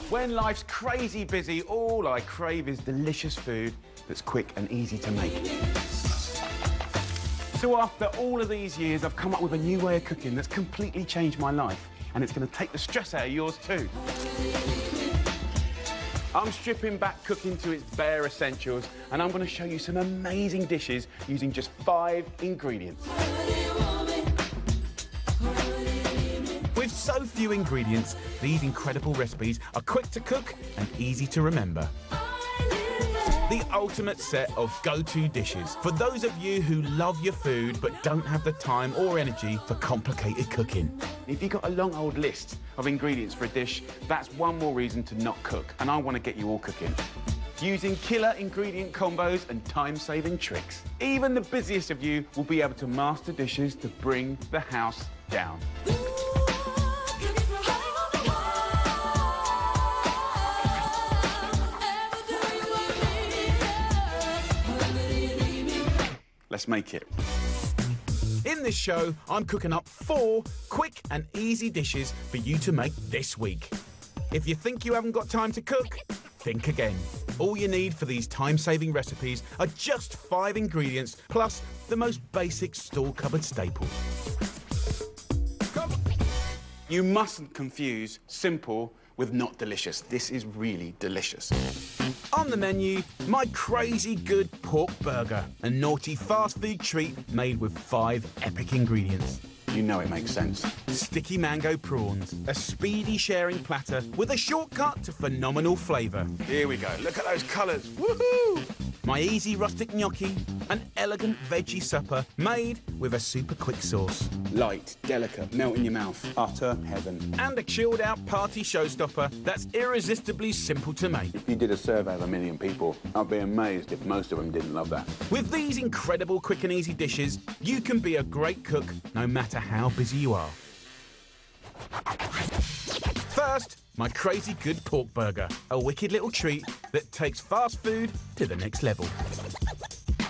When life's crazy busy, all I crave is delicious food that's quick and easy to make. So after all of these years, I've come up with a new way of cooking that's completely changed my life, and it's going to take the stress out of yours too. I'm stripping back cooking to its bare essentials, and I'm going to show you some amazing dishes using just 5 ingredients. With so few ingredients, these incredible recipes are quick to cook and easy to remember. The ultimate set of go-to dishes for those of you who love your food but don't have the time or energy for complicated cooking. If you've got a long old list of ingredients for a dish, that's one more reason to not cook, and I want to get you all cooking. Using killer ingredient combos and time-saving tricks. Even the busiest of you will be able to master dishes to bring the house down. Let's make it. In this show, I'm cooking up 4 quick and easy dishes for you to make this week. If you think you haven't got time to cook, think again. All you need for these time-saving recipes are just 5 ingredients, plus the most basic store cupboard staples. You mustn't confuse simple with not delicious. This is really delicious. On the menu, my crazy good pork burger, a naughty fast food treat made with 5 epic ingredients. You know it makes sense. Sticky mango prawns, a speedy sharing platter with a shortcut to phenomenal flavour. Here we go, look at those colours, woohoo! My easy rustic gnocchi, an elegant veggie supper made with a super quick sauce. Light, delicate, melt in your mouth, utter heaven. And a chilled out party showstopper that's irresistibly simple to make. If you did a survey of 1 million people, I'd be amazed if most of them didn't love that. With these incredible quick and easy dishes, you can be a great cook no matter how busy you are. First, my crazy good pork burger, a wicked little treat that takes fast food to the next level.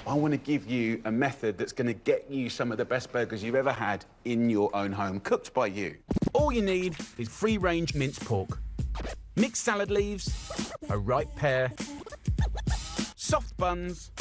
I want to give you a method that's going to get you some of the best burgers you've ever had in your own home, cooked by you. All you need is free-range minced pork, mixed salad leaves, a ripe pear, soft buns,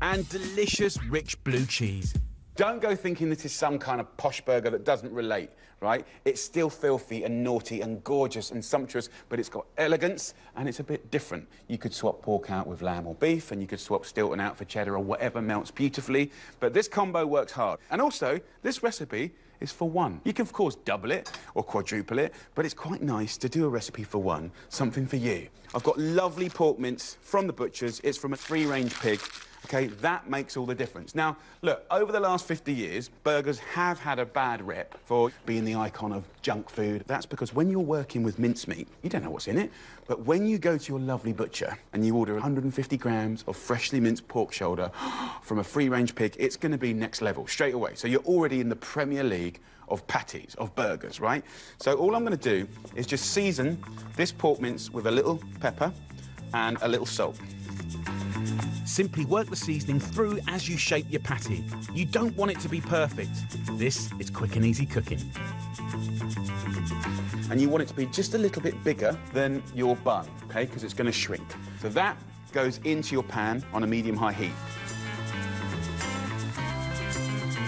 and delicious rich blue cheese. Don't go thinking this is some kind of posh burger that doesn't relate, right? It's still filthy and naughty and gorgeous and sumptuous, but it's got elegance and it's a bit different. You could swap pork out with lamb or beef, and you could swap Stilton out for cheddar or whatever melts beautifully, but this combo works hard. And also, this recipe is for one. You can, of course, double it or quadruple it, but it's quite nice to do a recipe for one, something for you. I've got lovely pork mince from the butcher's. It's from a free-range pig. OK, that makes all the difference. Now, look, over the last 50 years, burgers have had a bad rep for being the icon of junk food. That's because when you're working with mincemeat, you don't know what's in it. But when you go to your lovely butcher and you order 150 grams of freshly minced pork shoulder from a free-range pig, it's going to be next level straight away. So you're already in the Premier League of patties, of burgers, right? So all I'm going to do is just season this pork mince with a little pepper and a little salt. Simply work the seasoning through as you shape your patty. You don't want it to be perfect. This is quick and easy cooking. And you want it to be just a little bit bigger than your bun, OK, because it's going to shrink. So that goes into your pan on a medium-high heat.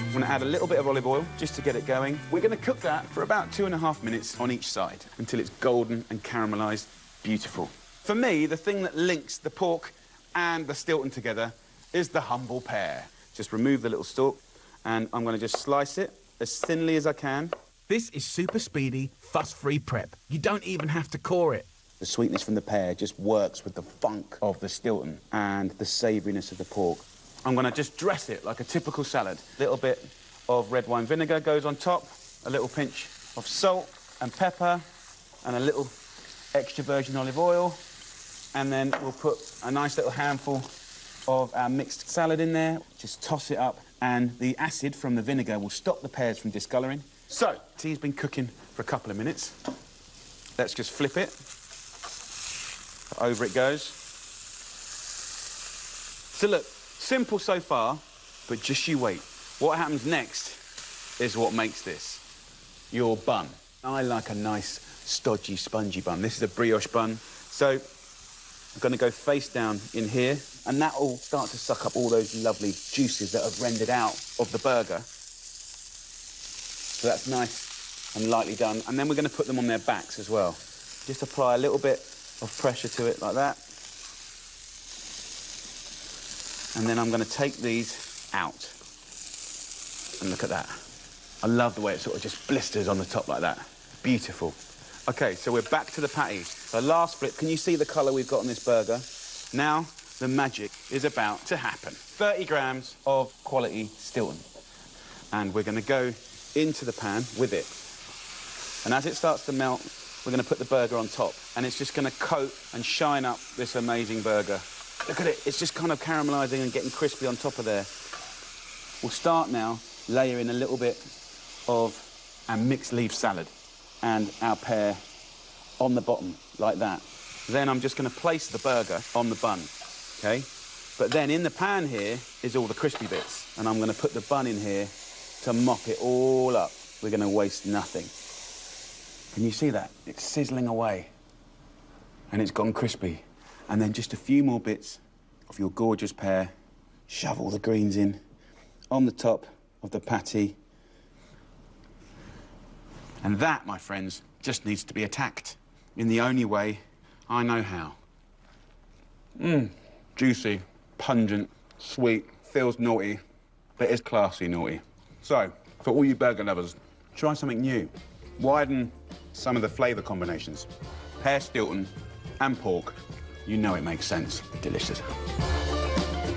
I'm going to add a little bit of olive oil just to get it going. We're going to cook that for about 2.5 minutes on each side until it's golden and caramelised. Beautiful. For me, the thing that links the pork and the Stilton together is the humble pear. Just remove the little stalk, and I'm going to just slice it as thinly as I can. This is super speedy, fuss-free prep. You don't even have to core it. The sweetness from the pear just works with the funk of the Stilton and the savouriness of the pork. I'm going to just dress it like a typical salad. A little bit of red wine vinegar goes on top, a little pinch of salt and pepper, and a little extra virgin olive oil. And then we'll put a nice little handful of our mixed salad in there. Just toss it up, and the acid from the vinegar will stop the pears from discolouring. So, tea's been cooking for a couple of minutes. Let's just flip it. Over it goes. So look, simple so far, but just you wait. What happens next is what makes this. Your bun. I like a nice, stodgy, spongy bun. This is a brioche bun. So I'm going to go face down in here, and that will start to suck up all those lovely juices that have rendered out of the burger. So that's nice and lightly done. And then we're going to put them on their backs as well. Just apply a little bit of pressure to it like that. And then I'm going to take these out. And look at that. I love the way it sort of just blisters on the top like that. Beautiful. OK, so we're back to the patty. So last flip, can you see the colour we've got on this burger? Now the magic is about to happen. 30 grams of quality Stilton. And we're going to go into the pan with it. And as it starts to melt, we're going to put the burger on top. And it's just going to coat and shine up this amazing burger. Look at it. It's just kind of caramelising and getting crispy on top of there. We'll start now layering a little bit of our mixed leaf salad and our pear on the bottom, like that. Then I'm just going to place the burger on the bun, OK? But then in the pan here is all the crispy bits, and I'm going to put the bun in here to mop it all up. We're going to waste nothing. Can you see that? It's sizzling away, and it's gone crispy. And then just a few more bits of your gorgeous pear. Shove all the greens in on the top of the patty. And that, my friends, just needs to be attacked in the only way I know how. Juicy, pungent, sweet, feels naughty, but is classy naughty. So, for all you burger lovers, try something new. Widen some of the flavour combinations. Pear Stilton and pork. You know it makes sense. Delicious.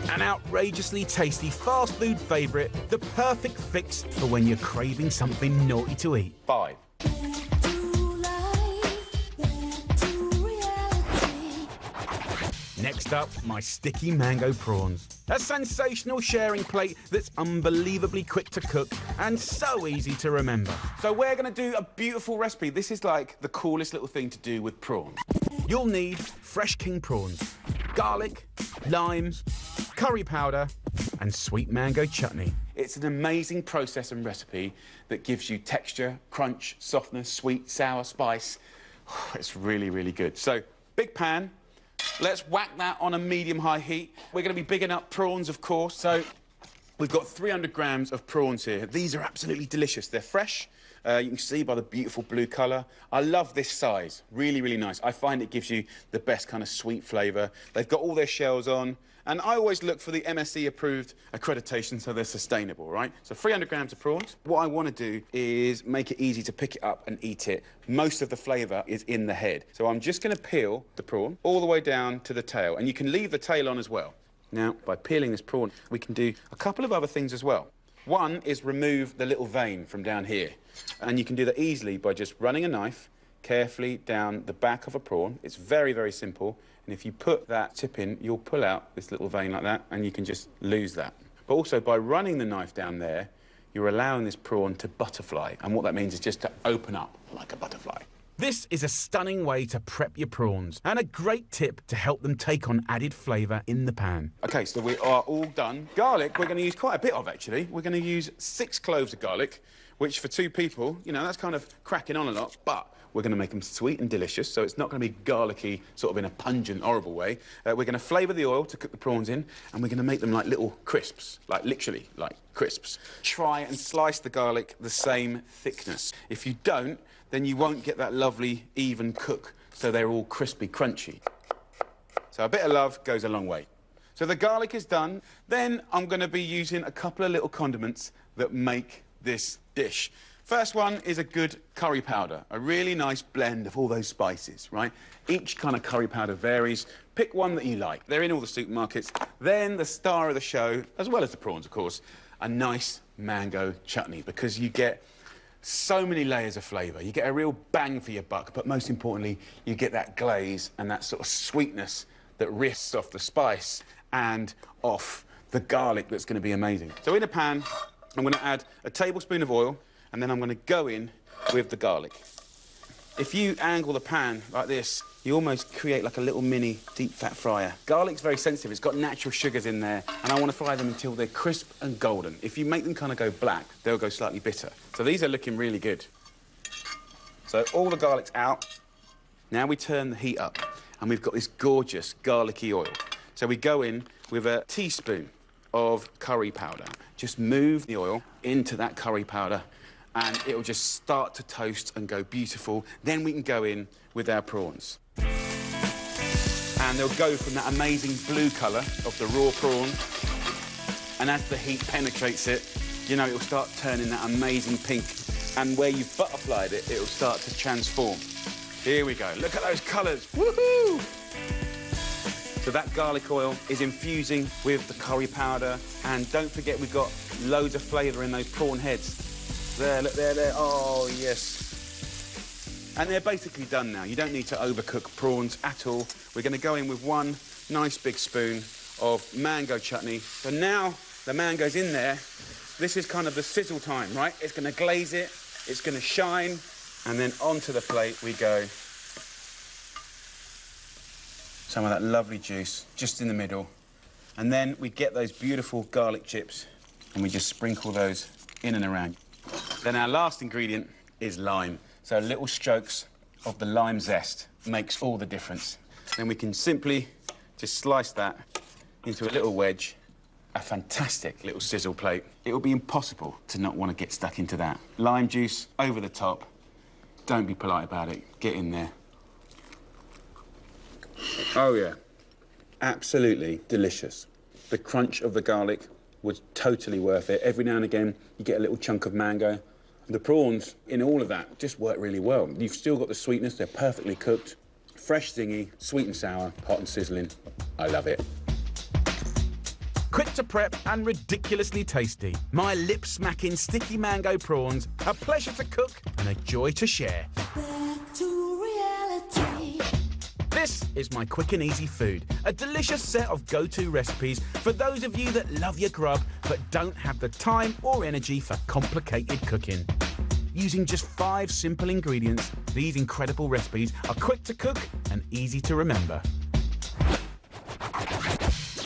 An outrageously tasty fast food favourite, the perfect fix for when you're craving something naughty to eat. 5. Next up, my sticky mango prawns. A sensational sharing plate that's unbelievably quick to cook and so easy to remember. So we're going to do a beautiful recipe. This is like the coolest little thing to do with prawns. You'll need fresh king prawns, garlic, lime, curry powder and sweet mango chutney. It's an amazing process and recipe that gives you texture, crunch, softness, sweet, sour, spice. It's really, really good. So, big pan. Let's whack that on a medium-high heat. We're going to be bigging up prawns, of course. So we've got 300 grams of prawns here. These are absolutely delicious. They're fresh. You can see by the beautiful blue colour. I love this size. Really, really nice. I find it gives you the best kind of sweet flavour. They've got all their shells on. And I always look for the MSC-approved accreditation so they're sustainable, right? So 300 grams of prawns. What I want to do is make it easy to pick it up and eat it. Most of the flavour is in the head. So I'm just going to peel the prawn all the way down to the tail. And you can leave the tail on as well. Now, by peeling this prawn, we can do a couple of other things as well. One is remove the little vein from down here. And you can do that easily by just running a knife carefully down the back of a prawn. It's very, very simple. And if you put that tip in, you'll pull out this little vein like that, and you can just lose that. But also, by running the knife down there, you're allowing this prawn to butterfly. And what that means is just to open up like a butterfly. This is a stunning way to prep your prawns, and a great tip to help them take on added flavour in the pan. OK, so we are all done. Garlic, we're going to use quite a bit of, actually. We're going to use 6 cloves of garlic, which for 2 people, you know, that's kind of cracking on a lot, but we're going to make them sweet and delicious, so it's not going to be garlicky, sort of in a pungent, horrible way. We're going to flavour the oil to cook the prawns in, and we're going to make them like little crisps, like literally like crisps. Try and slice the garlic the same thickness. If you don't, then you won't get that lovely, even cook, so they're all crispy, crunchy. So a bit of love goes a long way. So the garlic is done. Then I'm going to be using a couple of little condiments that make this dish. First one is a good curry powder, a really nice blend of all those spices, right? Each kind of curry powder varies. Pick one that you like. They're in all the supermarkets. Then the star of the show, as well as the prawns, of course, a nice mango chutney, because you get so many layers of flavour. You get a real bang for your buck, but most importantly, you get that glaze and that sort of sweetness that riffs off the spice and off the garlic that's going to be amazing. So in a pan, I'm going to add a tablespoon of oil, and then I'm going to go in with the garlic. If you angle the pan like this, you almost create like a little mini deep fat fryer. Garlic's very sensitive. It's got natural sugars in there, and I want to fry them until they're crisp and golden. If you make them kind of go black, they'll go slightly bitter. So these are looking really good. So all the garlic's out. Now we turn the heat up, and we've got this gorgeous garlicky oil. So we go in with a teaspoon of curry powder. Just move the oil into that curry powder, and it'll just start to toast and go beautiful. Then we can go in with our prawns. And they'll go from that amazing blue colour of the raw prawn, and as the heat penetrates it, you know, it'll start turning that amazing pink, and where you've butterflied it, it'll start to transform. Here we go. Look at those colours. Woohoo! So that garlic oil is infusing with the curry powder, and don't forget we've got loads of flavour in those prawn heads. There, look, there. Oh, yes. And they're basically done now. You don't need to overcook prawns at all. We're going to go in with one nice big spoon of mango chutney. So now the mango's in there. This is kind of the sizzle time, right? It's going to glaze it, it's going to shine, and then onto the plate we go. Some of that lovely juice just in the middle. And then we get those beautiful garlic chips, and we just sprinkle those in and around. Then our last ingredient is lime. So little strokes of the lime zest makes all the difference. Then we can simply just slice that into a little wedge. A fantastic little sizzle plate. It will be impossible to not want to get stuck into that. Lime juice over the top. Don't be polite about it. Get in there. Oh, yeah. Absolutely delicious. The crunch of the garlic was totally worth it. Every now and again, you get a little chunk of mango. The prawns, in all of that, just work really well. You've still got the sweetness. They're perfectly cooked. Fresh, zingy, sweet and sour, hot and sizzling. I love it. Quick to prep and ridiculously tasty. My lip-smacking sticky mango prawns, a pleasure to cook and a joy to share. Back to reality. This is my quick and easy food, a delicious set of go-to recipes for those of you that love your grub but don't have the time or energy for complicated cooking. Using just 5 simple ingredients, these incredible recipes are quick to cook and easy to remember.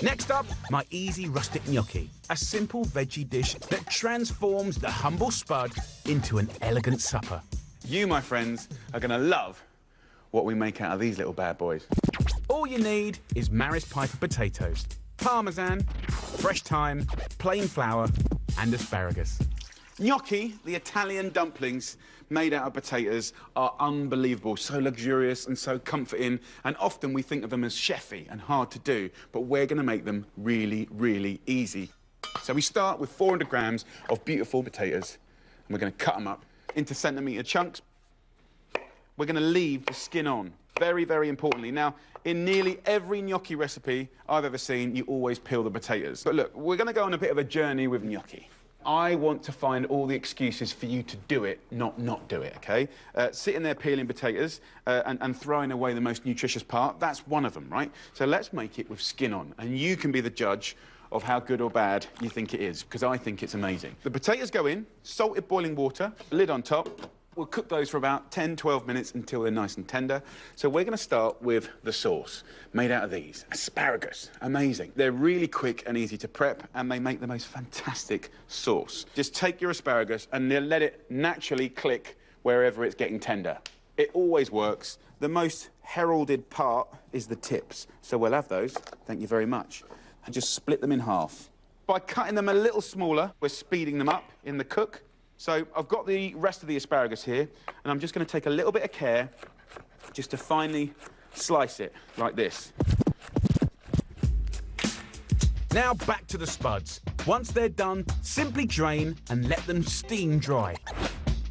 Next up, my easy rustic gnocchi, a simple veggie dish that transforms the humble spud into an elegant supper. You, my friends, are going to love what we make out of these little bad boys. All you need is Maris Piper potatoes, parmesan, fresh thyme, plain flour, and asparagus. Gnocchi, the Italian dumplings made out of potatoes, are unbelievable, so luxurious and so comforting, and often we think of them as chefy and hard to do, but we're going to make them really, really easy. So we start with 400 grams of beautiful potatoes, and we're going to cut them up into centimetre chunks. We're going to leave the skin on, very, very importantly. Now, in nearly every gnocchi recipe I've ever seen, you always peel the potatoes. But look, we're going to go on a bit of a journey with gnocchi. I want to find all the excuses for you to do it, not do it, OK? Sitting there peeling potatoes and throwing away the most nutritious part, that's one of them, right? So let's make it with skin on, and you can be the judge of how good or bad you think it is, because I think it's amazing. The potatoes go in, salted boiling water, lid on top. We'll cook those for about 10, 12 minutes until they're nice and tender. So we're going to start with the sauce, made out of these. Asparagus, amazing. They're really quick and easy to prep, and they make the most fantastic sauce. Just take your asparagus and let it naturally click wherever it's getting tender. It always works. The most heralded part is the tips. So we'll have those, thank you very much, and just split them in half. By cutting them a little smaller, we're speeding them up in the cook. So I've got the rest of the asparagus here, and I'm just going to take a little bit of care just to finely slice it like this. Now back to the spuds. Once they're done, simply drain and let them steam dry.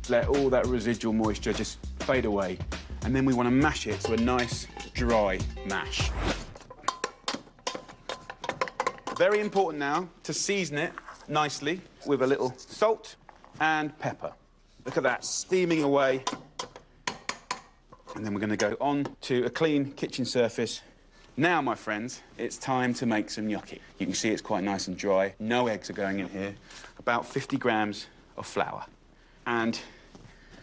Let all that residual moisture just fade away, and then we want to mash it to a nice, dry mash. Very important now to season it nicely with a little salt and pepper. Look at that, steaming away. And then we're going to go on to a clean kitchen surface. Now, my friends, it's time to make some gnocchi. You can see it's quite nice and dry. No eggs are going in here. About 50 grams of flour. And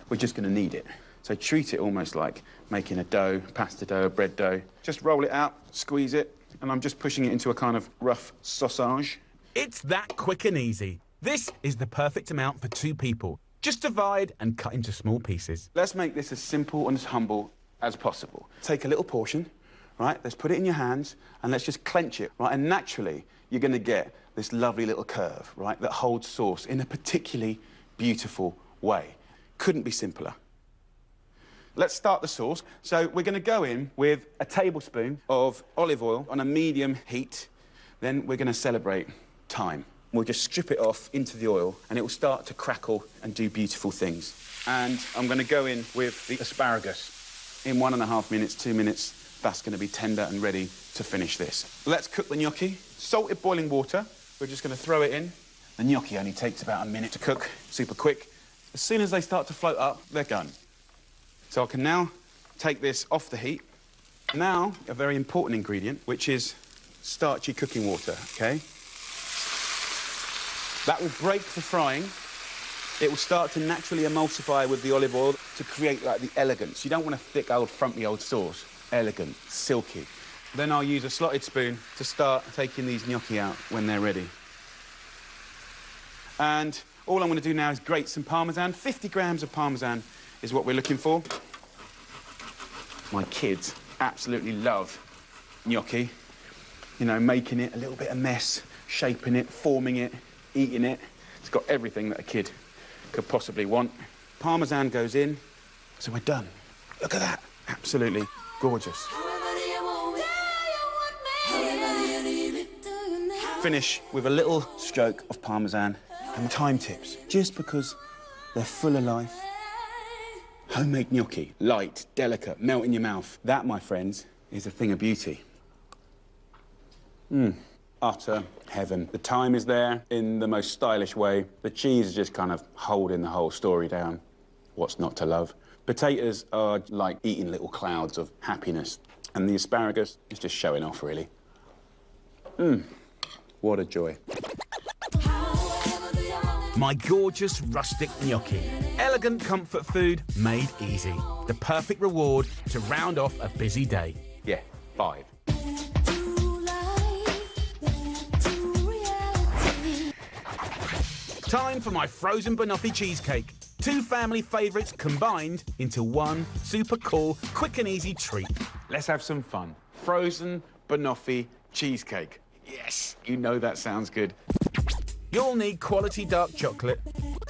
we're just going to knead it. So treat it almost like making a dough, pasta dough, a bread dough. Just roll it out, squeeze it, and I'm just pushing it into a kind of rough sausage. It's that quick and easy. This is the perfect amount for 2 people. Just divide and cut into small pieces. Let's make this as simple and as humble as possible. Take a little portion, right? Let's put it in your hands and let's just clench it, right? And naturally, you're going to get this lovely little curve, right, that holds sauce in a particularly beautiful way. Couldn't be simpler. Let's start the sauce. So we're going to go in with a tablespoon of olive oil on a medium heat. Then we're going to celebrate thyme. We'll just strip it off into the oil and it will start to crackle and do beautiful things. And I'm going to go in with the asparagus. In 1.5 minutes, 2 minutes, that's going to be tender and ready to finish this. Let's cook the gnocchi. Salted boiling water. We're just going to throw it in. The gnocchi only takes about a minute to cook, super quick. As soon as they start to float up, they're done. So I can now take this off the heat. Now, a very important ingredient, which is starchy cooking water, OK? That will break for frying. It will start to naturally emulsify with the olive oil to create, like, the elegance. You don't want a thick, old, frumpy old sauce. Elegant, silky. Then I'll use a slotted spoon to start taking these gnocchi out when they're ready. And all I'm going to do now is grate some Parmesan. 50 grams of Parmesan is what we're looking for. My kids absolutely love gnocchi. You know, making it a little bit of mess, shaping it, forming it, eating it. It's got everything that a kid could possibly want. Parmesan goes in, so we're done. Look at that. Absolutely gorgeous. Finish with a little stroke of Parmesan and thyme tips, just because they're full of life. Homemade gnocchi, light, delicate, melt in your mouth. That, my friends, is a thing of beauty. Utter heaven. The thyme is there in the most stylish way. The cheese is just kind of holding the whole story down. What's not to love? Potatoes are like eating little clouds of happiness. And the asparagus is just showing off, really. What a joy. My gorgeous rustic gnocchi. Elegant comfort food made easy. The perfect reward to round off a busy day. Yeah, 5. Time for my frozen banoffee cheesecake. 2 family favourites combined into one super cool, quick and easy treat. Let's have some fun. Frozen banoffee cheesecake. Yes, you know that sounds good. You'll need quality dark chocolate,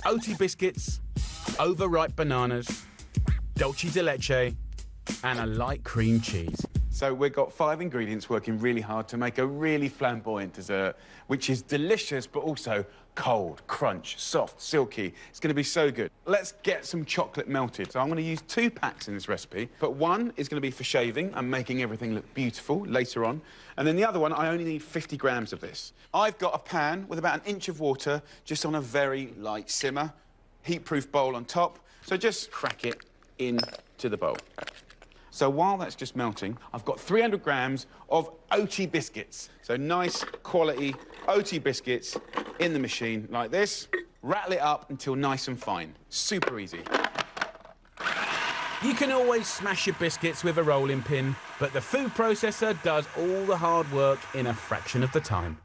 oaty biscuits, overripe bananas, dulce de leche, and a light cream cheese. So we've got 5 ingredients working really hard to make a really flamboyant dessert, which is delicious, but also cold, crunch, soft, silky. It's going to be so good. Let's get some chocolate melted. So I'm going to use 2 packs in this recipe, but one is going to be for shaving and making everything look beautiful later on. And then the other one, I only need 50 grams of this. I've got a pan with about 1 inch of water, just on a very light simmer, heat-proof bowl on top. So just crack it into the bowl. So while that's just melting, I've got 300 grams of oaty biscuits. So nice quality oaty biscuits in the machine like this. Rattle it up until nice and fine. Super easy. You can always smash your biscuits with a rolling pin, but the food processor does all the hard work in a fraction of the time.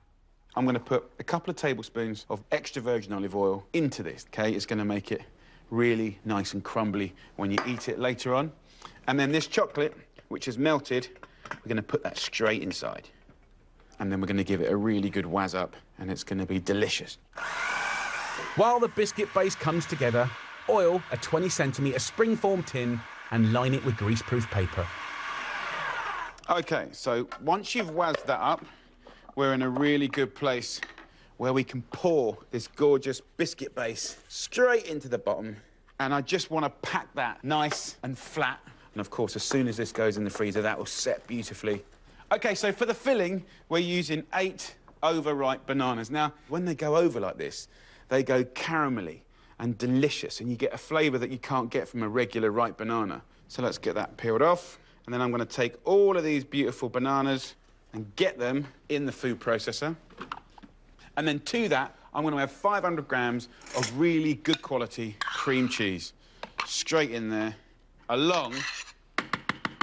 I'm going to put a couple of tablespoons of extra virgin olive oil into this, OK? It's going to make it really nice and crumbly when you eat it later on. And then this chocolate, which is melted, we're going to put that straight inside. And then we're going to give it a really good whiz up, and it's going to be delicious. While the biscuit base comes together, oil a 20-centimetre spring-form tin and line it with grease-proof paper. OK, so once you've whizzed that up, we're in a really good place where we can pour this gorgeous biscuit base straight into the bottom. And I just want to pack that nice and flat. And, of course, as soon as this goes in the freezer, that will set beautifully. OK, so for the filling, we're using 8 overripe bananas. Now, when they go over like this, they go caramelly and delicious, and you get a flavour that you can't get from a regular ripe banana. So let's get that peeled off. And then I'm going to take all of these beautiful bananas and get them in the food processor. And then to that, I'm going to have 500 grams of really good quality cream cheese straight in there, along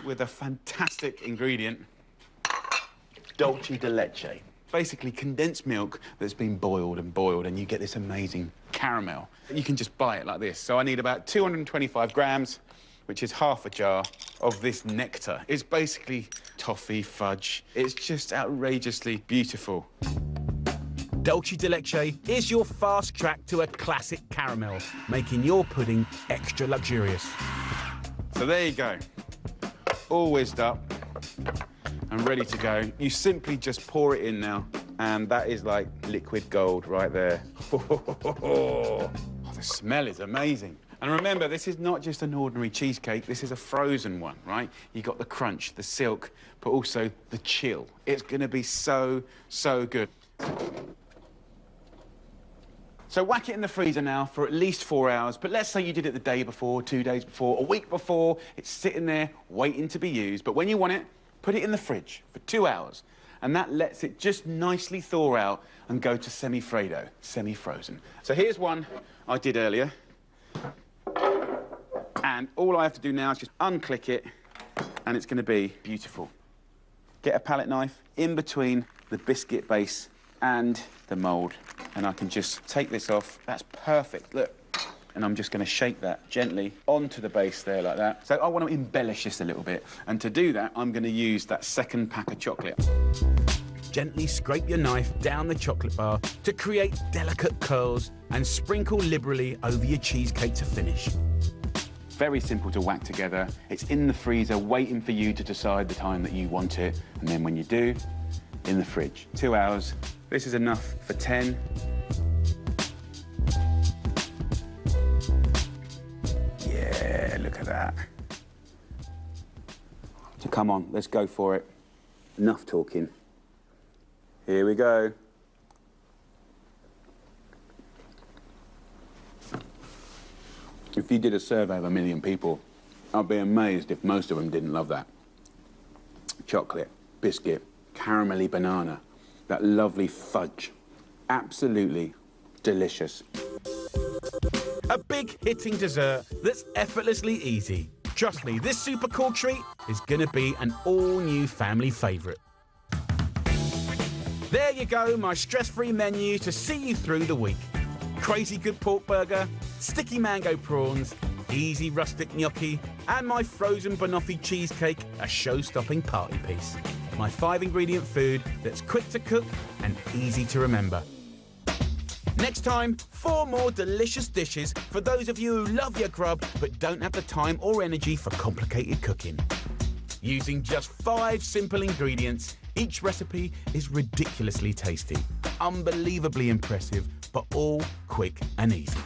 with a fantastic ingredient, dulce de leche. Basically condensed milk that's been boiled and boiled, and you get this amazing caramel. You can just buy it like this. So I need about 225 grams, which is half a jar of this nectar. It's basically toffee fudge. It's just outrageously beautiful. Dolce de leche is your fast track to a classic caramel, making your pudding extra luxurious. So there you go, all whizzed up and ready to go. You simply just pour it in now, and that is like liquid gold right there. Oh, the smell is amazing. And remember, this is not just an ordinary cheesecake, this is a frozen one, right? You got the crunch, the silk, but also the chill. It's gonna be so, so good. So whack it in the freezer now for at least 4 hours, but let's say you did it the day before, 2 days before, a week before, it's sitting there waiting to be used, but when you want it, put it in the fridge for 2 hours, and that lets it just nicely thaw out and go to semi-Fredo, semi-frozen. So here's one I did earlier. And all I have to do now is just unclick it, and it's going to be beautiful. Get a palette knife in between the biscuit base and the mould, and I can just take this off. That's perfect, look. And I'm just going to shake that gently onto the base there like that. So I want to embellish this a little bit, and to do that, I'm going to use that second pack of chocolate. Gently scrape your knife down the chocolate bar to create delicate curls and sprinkle liberally over your cheesecake to finish. Very simple to whack together. It's in the freezer waiting for you to decide the time that you want it. And then when you do, in the fridge. 2 hours. This is enough for 10. Yeah, look at that. So come on, let's go for it. Enough talking. Here we go. If you did a survey of 1 million people, I'd be amazed if most of them didn't love that. Chocolate, biscuit, caramelly banana, that lovely fudge. Absolutely delicious. A big hitting dessert that's effortlessly easy. Trust me, this super cool treat is gonna be an all-new family favourite. There you go, my stress-free menu to see you through the week. Crazy good pork burger, sticky mango prawns, easy rustic gnocchi, and my frozen banoffee cheesecake, a show-stopping party piece. My 5-ingredient food that's quick to cook and easy to remember. Next time, 4 more delicious dishes for those of you who love your grub but don't have the time or energy for complicated cooking. Using just 5 simple ingredients, each recipe is ridiculously tasty, unbelievably impressive, but all quick and easy.